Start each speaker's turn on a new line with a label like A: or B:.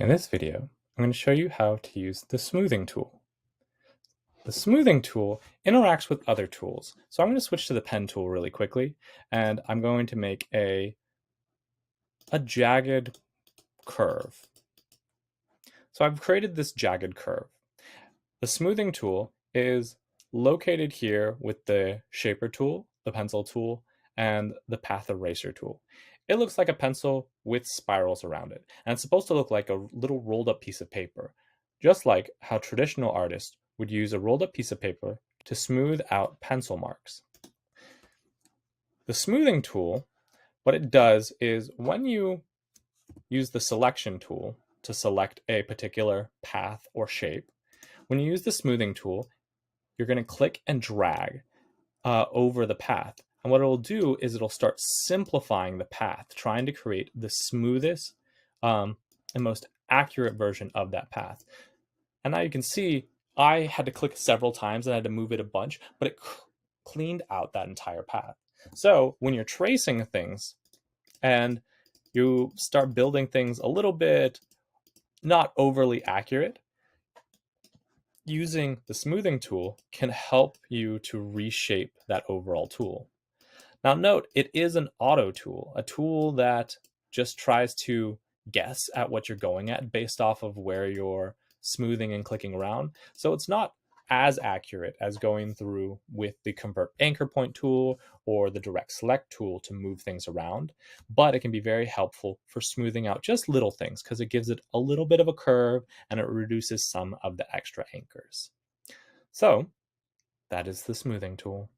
A: In this video, I'm going to show you how to use the smoothing tool. The smoothing tool interacts with other tools. So I'm going to switch to the pen tool really quickly, and I'm going to make a jagged curve. So I've created this jagged curve. The smoothing tool is located here with the shaper tool, the pencil tool, and the path eraser tool. It looks like a pencil with spirals around it, and it's supposed to look like a little rolled up piece of paper, just like how traditional artists would use a rolled up piece of paper to smooth out pencil marks. The smoothing tool, what it does is when you use the selection tool to select a particular path or shape, when you use the smoothing tool, you're going to click and drag over the path. And what it'll do is it'll start simplifying the path, trying to create the smoothest and most accurate version of that path. And now you can see I had to click several times and I had to move it a bunch, but it cleaned out that entire path. So when you're tracing things and you start building things a little bit not overly accurate, using the smoothing tool can help you to reshape that overall tool. Now note, it is an auto tool, a tool that just tries to guess at what you're going at based off of where you're smoothing and clicking around. So it's not as accurate as going through with the convert anchor point tool or the direct select tool to move things around, but it can be very helpful for smoothing out just little things because it gives it a little bit of a curve and it reduces some of the extra anchors. So that is the smoothing tool.